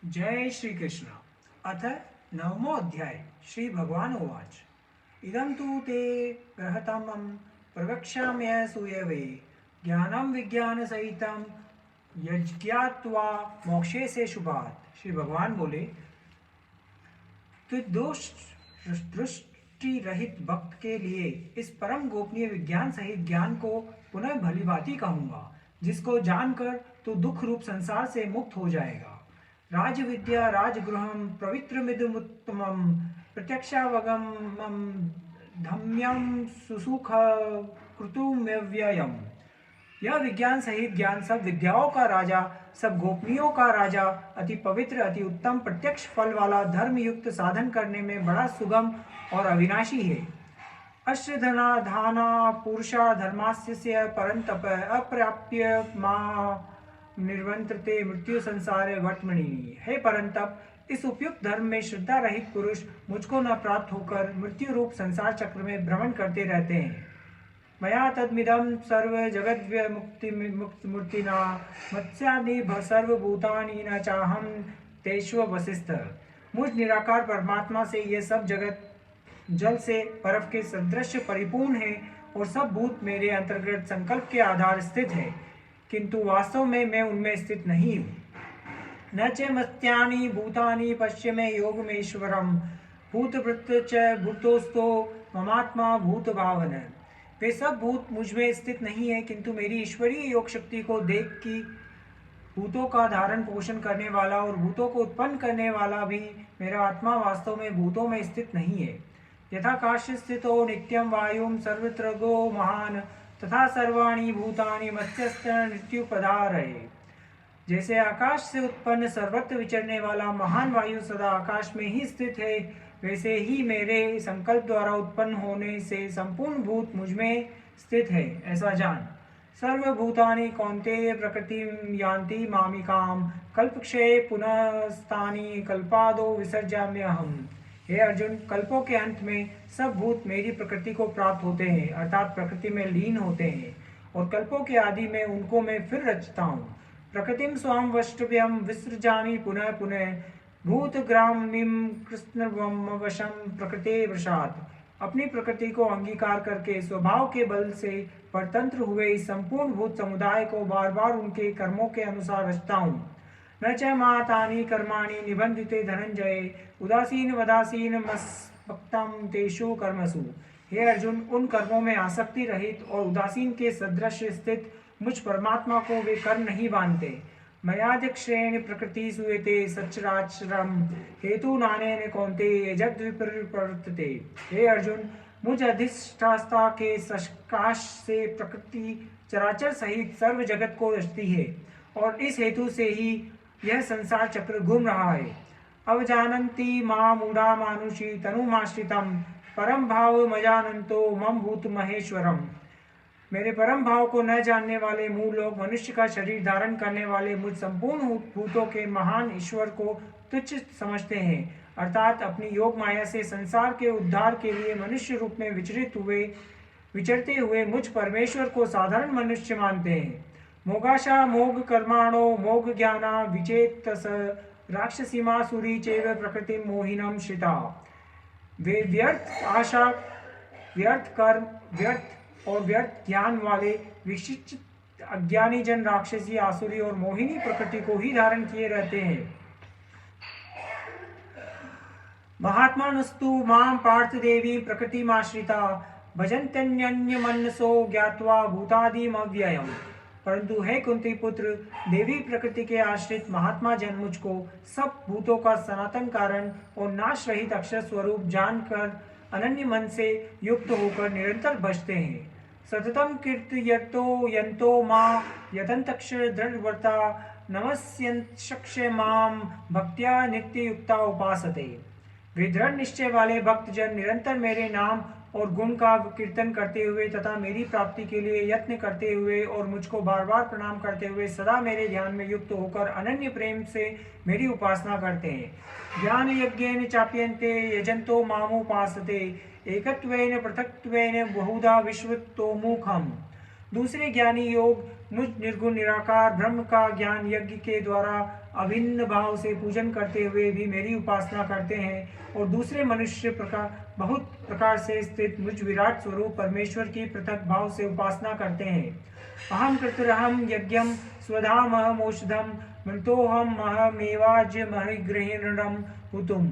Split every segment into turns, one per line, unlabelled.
जय श्री कृष्ण। अथ नवमोऽध्याय। श्री भगवान उवाच इदं तु ते ग्रहतमं प्रवक्ष्याम्यसूयवे ज्ञानं विज्ञानसहितं यज्ञात्वा मोक्षे से शुभात्। श्री भगवान बोले, तो दोष दृष्टि रहित भक्त के लिए इस परम गोपनीय विज्ञान सहित ज्ञान को पुनः भली भांति कहूंगा, जिसको जानकर तो दुख रूप संसार से मुक्त हो जाएगा। राजविद्या राजगृहम पवित्रमिदमुत्तमं प्रत्यक्षावगमं धम्यं सुसुख कृतुमव्ययम्। यह विज्ञान सहित ज्ञान सब विद्याओं का राजा, सब गोपनीयों का राजा, अति पवित्र अति उत्तम प्रत्यक्ष फल वाला, धर्म युक्त साधन करने में बड़ा सुगम और अविनाशी है। अश्रधना धाना पुरुषा धर्मास्य परंतप अप्राप्य मां निर्वंत्रते मृत्यु संसार वर्तमनि। हे परंतप, इस उपयुक्त धर्म में श्रद्धा रहित पुरुष मुझको न प्राप्त होकर मृत्यु रूप संसार चक्र में भ्रमण करते रहते हैं। मया तद्मिदं सर्व जगद्व्य मुक्ति मूर्तिना मत्स्यादि सर्वभूतानि न चाहम तेष्व वसिष्ठ। मुझ निराकार परमात्मा से ये सब जगत जल से बर्फ के सदृश परिपूर्ण है और सब भूत मेरे अंतर्गत संकल्प के आधार स्थित है, किंतु वास्तव में मैं उनमें स्थित नहीं हूँ। न च मत्यानि भूतानि पश्य में योग में ईश्वरम भूतवृत्त च भूतोस्तो ममात्मा भूत भावन। वे सब भूत मुझ में स्थित नहीं है, किंतु मेरी ईश्वरीय योग शक्ति को देख कि भूतों का धारण पोषण करने वाला और भूतों को उत्पन्न करने वाला भी मेरा आत्मा वास्तव में भूतों में स्थित नहीं है। यथाकाश स्थितो नित्यं वायुं सर्वत्र गो महान तथा सर्वाणि भूतानि मत्स्यस्थ मृत्युपधारये। जैसे आकाश से उत्पन्न सर्वत्र विचरने वाला महान वायु सदा आकाश में ही स्थित है, वैसे ही मेरे संकल्प द्वारा उत्पन्न होने से संपूर्ण भूत मुझ में स्थित है, ऐसा जान। सर्वभूतानि कौन्तेय प्रकृतिं यान्ति मामिकाम कल्पक्षये पुनस्तानि कल्पादो विसर्जाम्यहम्। हे अर्जुन, कल्पों के अंत में सब भूत मेरी प्रकृति को प्राप्त होते हैं, अर्थात प्रकृति में लीन होते हैं, और कल्पों के आदि में उनको मैं फिर रचता हूँ। प्रकृतिम स्वाम वष्टव्यम विसृजामि पुनः पुनः भूतग्रामीं कृष्णवम वशम प्रकृते वशात्। अपनी प्रकृति को अंगीकार करके स्वभाव के बल से परतंत्र हुए इस संपूर्ण भूत समुदाय को बार बार उनके कर्मों के अनुसार रचता हूँ। न च मातानि कर्माणि निबंधिते धनंजय उदासीन वदासीन मस्भक्तं तेषु कर्मसु। हे अर्जुन, उन कर्मों में आसक्ति रहित और उदासीन के सदृश स्थित मुझ परमात्मा को वे कर्म नहीं बांधते। मयाध्यक्षेण प्रकृति सुयते सचराचरम हेतु नानेन कौन्तेय जगद्विप्रवर्तते। हे अर्जुन, मुझ अधिष्ठाता के सकाश से प्रकृति चराचर सहित सर्व जगत को रचती है, और इस हेतु से ही यह संसार चक्र घूम रहा है। अवजानन्ति मां मूढ़ा मानुषी तनुमाश्रितं परम भाव मजानन्तो मम भूत महेश्वरम। मेरे परम भाव को न जानने वाले मूल लोग मनुष्य का शरीर धारण करने वाले मुझ संपूर्ण भूतों के महान ईश्वर को तुच्छ समझते हैं, अर्थात अपनी योग माया से संसार के उद्धार के लिए मनुष्य रूप में विचरते हुए मुझ परमेश्वर को साधारण मनुष्य मानते हैं। मोगाशा मोग कर्माणो मोग ज्ञाना विचेतस राक्षसीमासुरी चैव प्रकृति मोहिनम श्रिता। वे व्यर्थ आशा, व्यर्थ कर्म, व्यर्थ और व्यर्थ ज्ञान वाले विशिष्ट अज्ञानी जन राक्षसी, आसुरी और मोहिनी प्रकृति को ही धारण किए रहते हैं। महात्मानस्तु मां पार्थ देवी प्रकृतिमाश्रिता भजन्त्यन्यमनसो ज्ञात्वा भूतादिमव्ययम्। परंतु हे कुंती पुत्र, देवी प्रकृति के आश्रित महात्मा जन मुझको सब भूतों का सनातन कारण और नाश रहित अक्षर स्वरूप जानकर अनन्य मन से युक्त होकर निरंतर भजते हैं। सततम कीर्तयतो यंतो मां यतन्तक्षर दृढ़व्रता नमस्यंशक्ष मां भक्त्या नित्ययुक्ता उपासते। वे दृढ़ निश्चय वाले भक्त जन निरंतर मेरे नाम और गुण का कीर्तन करते हुए तथा मेरी प्राप्ति के लिए यत्न करते हुए और मुझको बार बार प्रणाम करते हुए सदा मेरे ध्यान में युक्त होकर अनन्य प्रेम से मेरी उपासना करते हैं। ज्ञान यज्ञेन चाप्यन्ते यजन्तो मामुपासते एकत्वेन पृथक्त्वेन बहुधा विश्वतोमुखम्। दूसरे ज्ञानी योग मुझ निर्गुण निराकार ब्रह्म का ज्ञान यज्ञ के द्वारा अभिन्न भाव से पूजन करते हुए भी मेरी उपासना करते हैं, और दूसरे मनुष्य बहुत प्रकार से स्थित मुझ विराट स्वरूप परमेश्वर की पृथक भाव से उपासना करते हैं। अहम कृतरहम यज्ञम स्वधामहमोषधम मृतोहम महमेवाज्य महिगृहिणम हुतुम।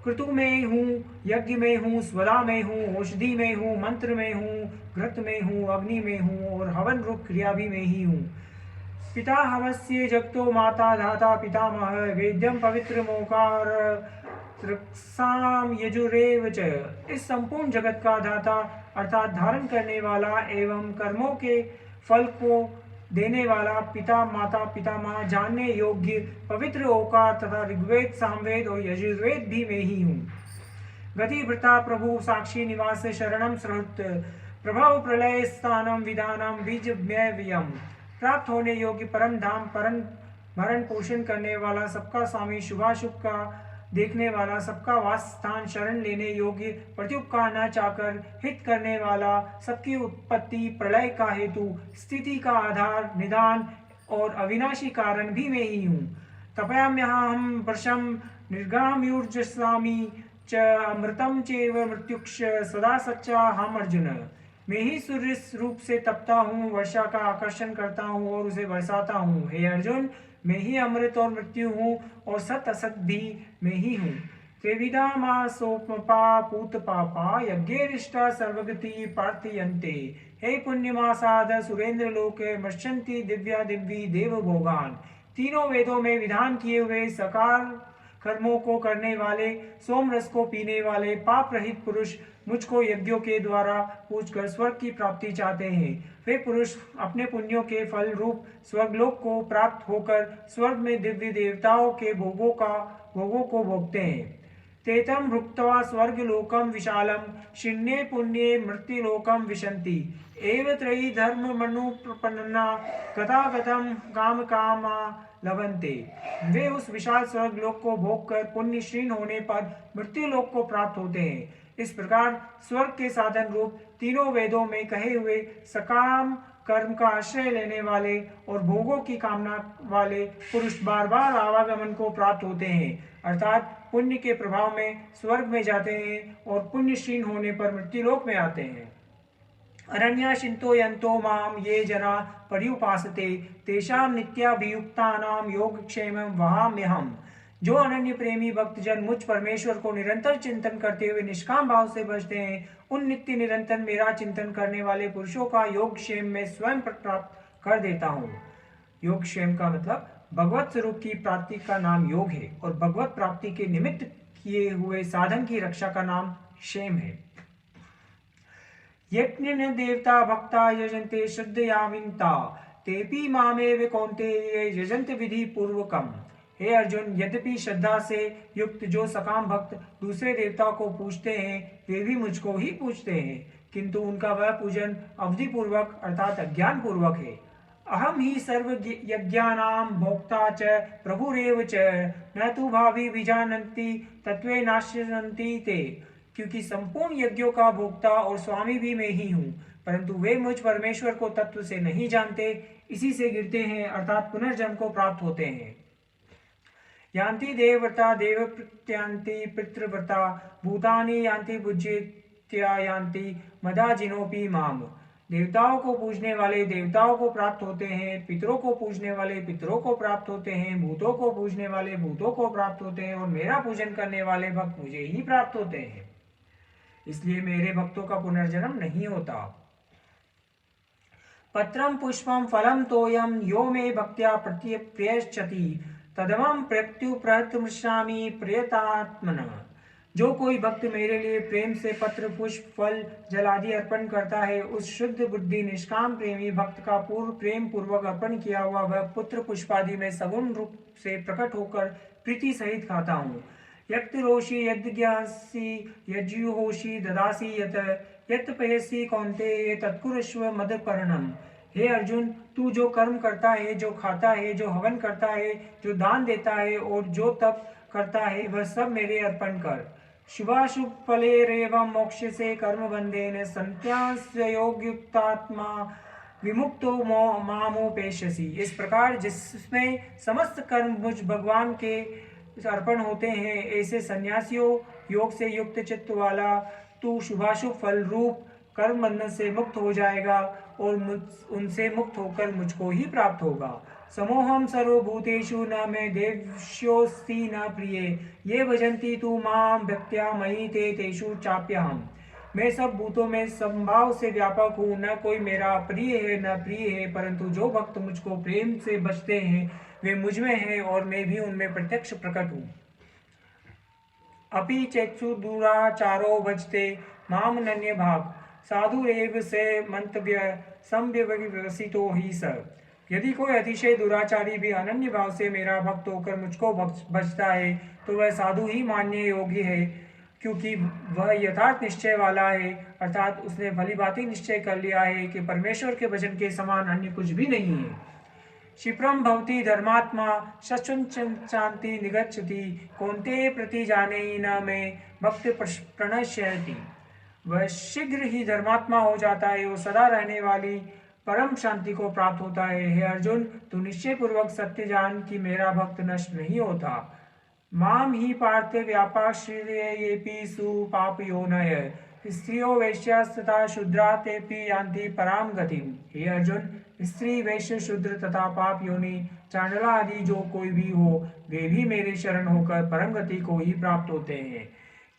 क्रतु में हूँ, यज्ञ में हूँ, स्वधा में हूँ, औषधि में हूँ, मंत्र में हूँ, घृत में हूँ, अग्नि में हूँ और हवन रूप क्रिया भी में ही हूँ। पिता हवस्य जगतो माता धाता पितामह वेद्यम पवित्र मोकार त्रक्षाम यजुरेव च। इस संपूर्ण जगत का दाता अर्थात धारण करने वाला एवं कर्मों के फल को देने वाला पिता माता पितामह जानने योग्य पवित्र ओकार तथा ऋग्वेद सामवेद और यजुर्वेद भी मैं ही हूँ। गति भृता प्रभु साक्षी निवास शरणम सहृत प्रभव प्रलय स्थानम विधानम बीज व्ययम। प्राप्त होने योग्य परम धाम परम भरण पोषण करने वाला सबका स्वामी शुभाशुभ का देखने वाला सबका वास स्थान शरण लेने योग्य प्रत्युपकार न चाहकर हित करने वाला सबकी उत्पत्ति प्रलय का हेतु स्थिति का आधार निदान और अविनाशी कारण भी मैं ही हूँ। तपयाम्यहं वर्षम निर्गाम्युर्जसामि च अमृतम चैव मृत्युक्ष सदा सच्चा हम अर्जुन। मैं ही सूर्य रूप से तपता हूँ, वर्षा का आकर्षण करता हूँ और उसे बरसाता हूँ। हे अर्जुन, मैं ही अमृत और मृत्यु हूँ और सत असत भी मैं ही हूँ। त्रिविधा मा सोपमा पूत पापा यज्ञेरिष्टा सर्वगति पार्थयन्ते। हे पुण्यमासाद सुरेंद्र लोके मर्चन्ति दिव्या दिव्यी देव भोगान। तीनों वेदों में विधान किए हुए सकार कर्मों को करने वाले सोम रस को पीने वाले पाप रहित पुरुष मुझको यज्ञों के द्वारा पूजकर स्वर्ग की प्राप्ति चाहते हैं। वे पुरुष अपने पुण्यों के फल रूप स्वर्गलोक को प्राप्त होकर स्वर्ग में दिव्य देवताओं के भोगों को भोगते हैं। तेतम भुक्त्वा स्वर्गलोकम विशालम शिन्ये पुण्ये मृत्युलोकम विशन्ति। एव त्रयी धर्म मनुप्रपन्ना गतागतम काम कामा लभन्ते। वे उस विशाल स्वर्गलोक को भोग कर पुण्य क्षीण होने पर मृत्युलोक को प्राप्त होते हैं। इस प्रकार स्वर्ग के साधन रूप तीनों वेदों में कहे हुए सकाम कर्म का आश्रय लेने वाले और भोगों की कामना वाले पुरुष बार बार आवागमन को प्राप्त होते हैं, अर्थात पुण्य के प्रभाव में स्वर्ग में जाते हैं और पुण्य क्षीण होने पर मृत्युलोक में आते हैं। अरण्याशिन्तो यन्तो माम ये जना पर्युपासते तेषां नित्याभियुक्तानां योगक्षेमं वहाम्यहम्। जो अनन्य प्रेमी भक्तजन मुझ परमेश्वर को निरंतर चिंतन करते हुए निष्काम भाव से भजते हैं, उन नित्य निरंतर मेरा चिंतन करने वाले पुरुषों का योगक्षेम में स्वयं प्राप्त कर देता हूँ। योगक्षेम का मतलब भगवत स्वरूप की प्राप्ति का नाम योग है और भगवत प्राप्ति के निमित्त किए हुए साधन की रक्षा का नाम क्षेम है। यज्ञ देवता भक्ता यजन्ते श्रद्धयाविन्ता तेपि मामेव कौन्तेय यजन्त विधि पूर्वकम। हे अर्जुन, यद्यपि श्रद्धा से युक्त जो सकाम भक्त दूसरे देवता को पूजते हैं वे भी मुझको ही पूजते हैं, किंतु उनका वह पूजन अवधि पूर्वक अर्थात अज्ञान पूर्वक है। अहम ही सर्व यज्ञानां भोक्ता च प्रभुरेव च न तु भावी विजानन्ति तत्वे नाश्यन्ति ते। क्योंकि संपूर्ण यज्ञों का भोक्ता और स्वामी भी मैं ही हूँ, परंतु वे मुझ परमेश्वर को तत्व से नहीं जानते, इसी से गिरते हैं अर्थात पुनर्जन्म को प्राप्त होते हैं। यान्ति देवव्रता देवप्रत्यांति पितृव्रता भूतानि यान्ति पूज्येत्या यान्ति मदाजिनोपि माम। देवताओं को पूजने वाले देवताओं को प्राप्त होते हैं, पितरों को पूजने वाले पितरों को प्राप्त होते हैं, भूतों को पूजने वाले भूतों को प्राप्त होते हैं और मेरा पूजन करने वाले भक्त मुझे ही प्राप्त होते हैं। इसलिए मेरे भक्तों का पुनर्जन्म नहीं होता। पत्रम पुष्पम फलम तोयम यो मे भक्त्या प्रत्यप्यच्छति तदमं प्रत्यु प्रहतमृष्यामि प्रियतात्मन। जो कोई भक्त मेरे लिए प्रेम से पत्र पुष्प फल जल आदि अर्पण करता है, उस शुद्ध बुद्धि निष्काम प्रेमी भक्त का पूर्व प्रेम पूर्वक अर्पण किया हुआ वह पुत्र पुष्पादि में सगुण रूप से प्रकट होकर प्रीति सहित खाता हूँ। यत्रोषि यज्ञासी यज्जुहोषि ददासी यत पयसी कौन्तेय तत्कुरुष्व मदपर्णम। हे अर्जुन, तू जो कर्म करता है, जो खाता है, जो हवन करता है, जो दान देता है और जो तप करता है, वह सब मेरे अर्पण कर। शुभाशुभ फलेरेवं मोक्ष से कर्म बंधेन संत्यास्य योगयुक्तात्मा विमुक्तो मामोपेष्यसि। इस प्रकार जिसमें समस्त कर्म मुझ भगवान के अर्पण होते हैं, ऐसे सन्यासियों योग से युक्त चित्त वाला तू शुभाशुभ फल रूप कर्म बंधन से मुक्त हो जाएगा और उनसे मुक्त होकर मुझको ही प्राप्त होगा। समोहम सर्वभूतेषु न मे देव्योऽस्ति न प्रिय, ये भजन्ति तू माम भक्त्या मयि ते तेषु चाप्यहम्। मैं सब भूतों में समभाव से व्यापक हूँ, न कोई मेरा प्रिय है न प्रिय है, परंतु जो भक्त मुझको प्रेम से बचते हैं वे मुझ में हैं और मैं भी उनमें प्रत्यक्ष प्रकट हूँ। अपि चेत्सु दुराचारो भजते माम नन्य भाग, साधुरेव से मंतव्य संव्यवसितो ही स। यदि कोई अतिशय दुराचारी भी अनन्य भाव से मेरा भक्त होकर मुझको भजता है तो वह साधु ही मानने योग्य है, क्योंकि वह यथार्थ निश्चय वाला है, अर्थात उसने भली भांति निश्चय कर लिया है कि परमेश्वर के भजन के समान अन्य कुछ भी नहीं है। क्षिप्रम भवति धर्मात्मा शांति निगच्छति, कौन्तेय प्रति जाने न में भक्त प्रणश्यति। वह शीघ्र ही धर्मात्मा हो जाता है और सदा रहने वाली परम शांति को प्राप्त होता है। हे अर्जुन, तू निश्चय पूर्वक सत्य जान कि मेरा भक्त नष्ट नहीं होता। माम ही पार्थ व्यापाश्रयेऽपि सुपापयोनय, स्त्रियो वैश्यास् तथा शूद्रा तेऽपि यान्ति पराम गतिम्। हे अर्जुन, स्त्री वैश्य शूद्र तथा पाप योनि चांडला आदि जो कोई भी हो, वे भी मेरे शरण होकर परम गति को ही प्राप्त होते हैं।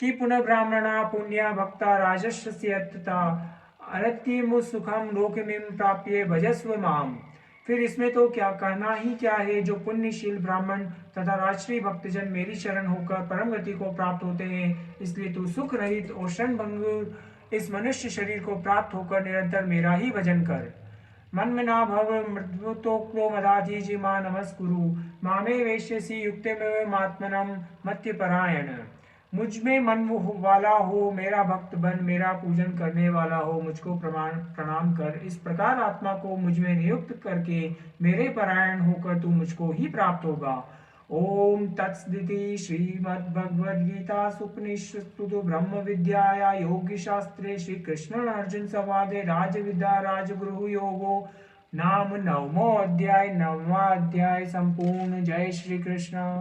कि पुनः ब्राह्मणा पुण्या भक्ता राजस्य तथा अरतिम सुखम लोकमिम प्राप्य भजस्व माम। फिर इसमें तो क्या कहना ही क्या है, जो पुण्यशील ब्राह्मण तथा राष्ट्रीय भक्तजन मेरी शरण होकर परम गति को प्राप्त होते हैं। इसलिए तू सुख रहित और क्षण भंगुर इस मनुष्य शरीर को प्राप्त होकर निरंतर मेरा ही भजन कर। मन्मना भव मृत्युतो मदाधिजिमा नमस्कुरु, मामे वेश्यसि युक्तिमेवात्मनं मत्यपरायण। मुझ में मन वाला हो, मेरा भक्त बन, मेरा पूजन करने वाला हो, मुझको प्रणाम कर। इस प्रकार आत्मा को मुझ में नियुक्त करके मेरे परायण होकर तू मुझको ही प्राप्त होगा। ओम तत्सदिति श्रीमद्भगवद्गीतासूपनिषत्सु ब्रह्म विद्याया योगशास्त्रे श्री कृष्ण अर्जुन संवादे राजविद्या राजगुरु योगो नाम 9वां अध्याय संपूर्ण। जय श्री कृष्ण।